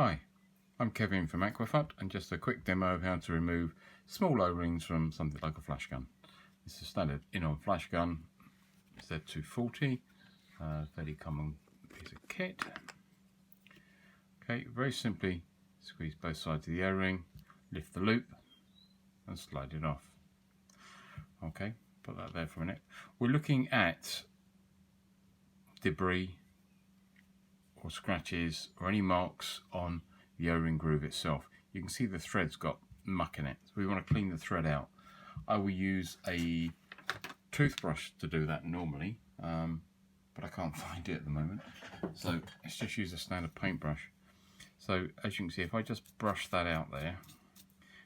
Hi, I'm Kevin from Aquaphot, and just a quick demo of how to remove small O-rings from something like a flash gun. This is a standard Inon Flashgun Z240, fairly common piece of kit. Okay, very simply squeeze both sides of the O-ring, lift the loop and slide it off. Okay, put that there for a minute. We're looking at debris or scratches or any marks on the O-ring groove itself. You can see the thread's got muck in it, so we want to clean the thread out. I will use a toothbrush to do that normally, but I can't find it at the moment, so let's just use a standard paintbrush. So as you can see, if I just brush that out there,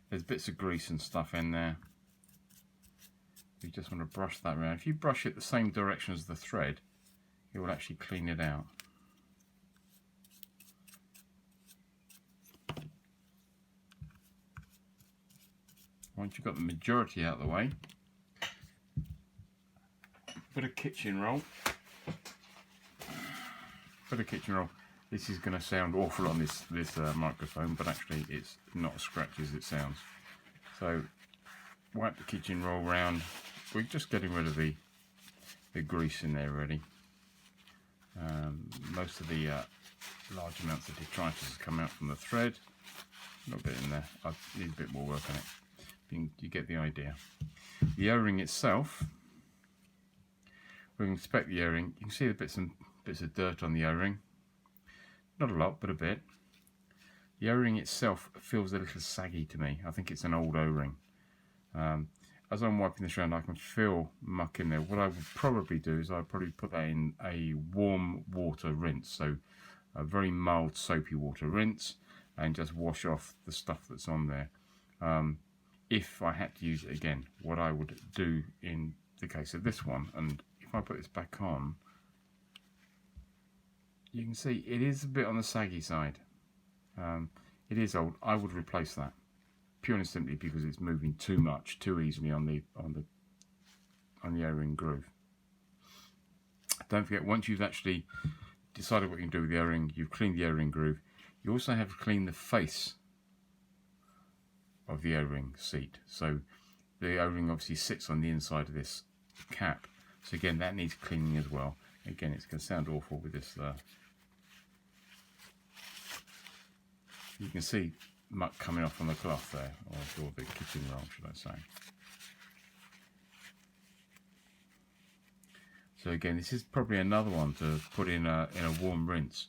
there's bits of grease and stuff in there. You just want to brush that around. If you brush it the same direction as the thread, it will actually clean it out. Once you've got the majority out of the way, put a kitchen roll. This is going to sound awful on this microphone, but actually it's not as scratchy as it sounds. So wipe the kitchen roll round. We're just getting rid of the grease in there already. Most of the large amounts of detritus has come out from the thread. A little bit in there. I need a bit more work on it. You get the idea. The O-ring itself, we can inspect the O-ring. You can see the bits of dirt on the O-ring. Not a lot, but a bit. The O-ring itself feels a little saggy to me. I think it's an old O-ring. As I'm wiping this around, I can feel muck in there. What I would probably do is I'd probably put that in a warm water rinse, so a very mild soapy water rinse, and just wash off the stuff that's on there. If I had to use it again, what I would do in the case of this one, and if I put this back on, you can see it is a bit on the saggy side. It is old. I would replace that purely and simply because it's moving too much, too easily on the O-ring groove. Don't forget, once you've actually decided what you can do with the O-ring, you've cleaned the O-ring groove, you also have to clean the face of the O-ring seat. So the O-ring obviously sits on the inside of this cap, so again that needs cleaning as well. Again, it's going to sound awful with this. You can see muck coming off on the cloth there, or the kitchen roll, should I say. So again, this is probably another one to put in a warm rinse.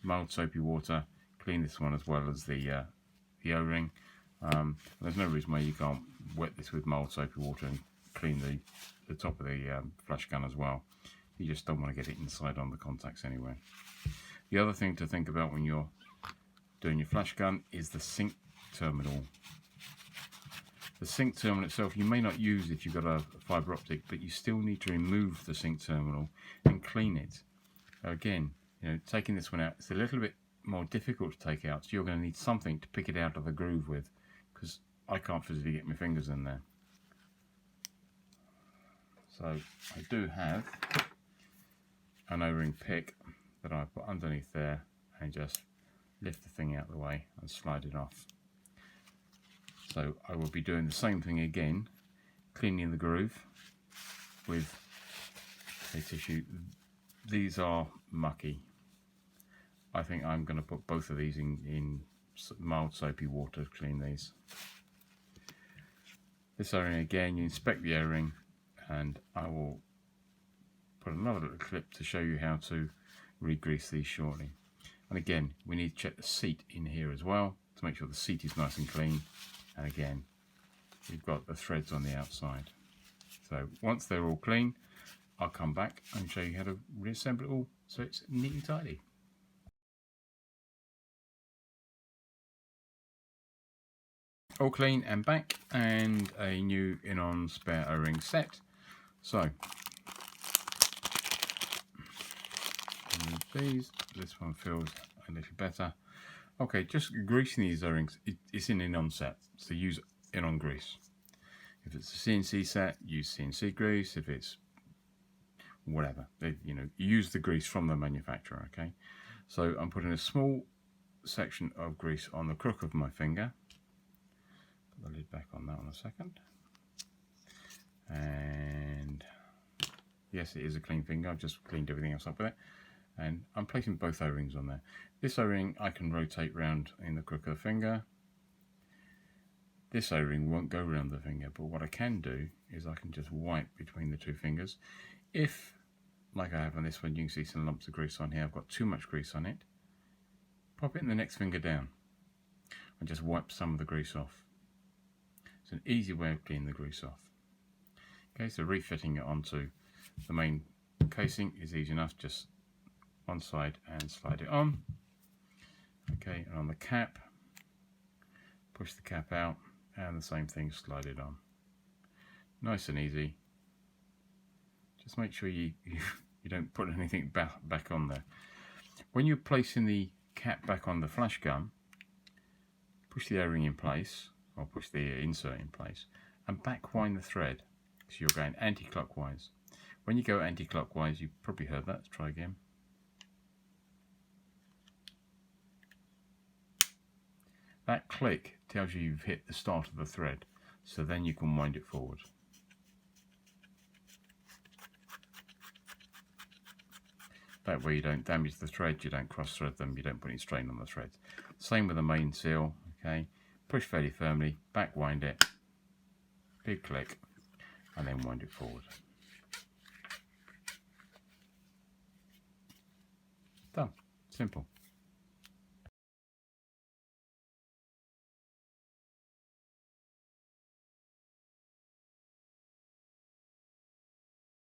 Mild soapy water, clean this one as well as the O-ring. There's no reason why you can't wet this with mild soapy water and clean the top of the flash gun as well. You just don't want to get it inside on the contacts anyway. The other thing to think about when you're doing your flash gun is the sync terminal. The sync terminal itself you may not use if you've got a fibre optic, but you still need to remove the sync terminal and clean it. Again, taking this one out, it's a little bit more difficult to take out, so you're going to need something to pick it out of the groove with, because I can't physically get my fingers in there. So I do have an O-ring pick that I put underneath there and just lift the thing out of the way and slide it off. So I will be doing the same thing again, cleaning the groove with a tissue. These are mucky. I think I'm going to put both of these in mild soapy water to clean these. This O-ring again, you inspect the O-ring, and I will put another little clip to show you how to re-grease these shortly. And again, we need to check the seat in here as well to make sure the seat is nice and clean. And again, we've got the threads on the outside. So once they're all clean, I'll come back and show you how to reassemble it all so it's neat and tidy. All clean and back, and a new Inon spare O-ring set. So these, this one feels a little better. Okay, just greasing these O-rings. It's an Inon set, so use Inon grease. If it's a CNC set, use CNC grease. If it's whatever, use the grease from the manufacturer. Okay, so I'm putting a small section of grease on the crook of my finger. Put the lid back on that one a second. And yes, it is a clean finger. I've just cleaned everything else up with it. And I'm placing both O-rings on there. This O-ring I can rotate round in the crook of the finger. This O-ring won't go around the finger, but what I can do is I can just wipe between the two fingers. If, like I have on this one, you can see some lumps of grease on here, I've got too much grease on it, pop it in the next finger down and just wipe some of the grease off. It's an easy way of cleaning the grease off. Okay, so refitting it onto the main casing is easy enough, just one side and slide it on. Okay, and on the cap, push the cap out and the same thing, slide it on. Nice and easy. Just make sure you don't put anything back on there. When you're placing the cap back on the flash gun, push the O-ring in place, or push the insert in place, and back wind the thread. So you're going anti-clockwise. When you go anti-clockwise, you've probably heard that. Let's try again. That click tells you you've hit the start of the thread, so then you can wind it forward. That way you don't damage the thread, you don't cross thread them, you don't put any strain on the threads. Same with the main seal, okay? Push fairly firmly, back wind it, big click, and then wind it forward. Done. Simple.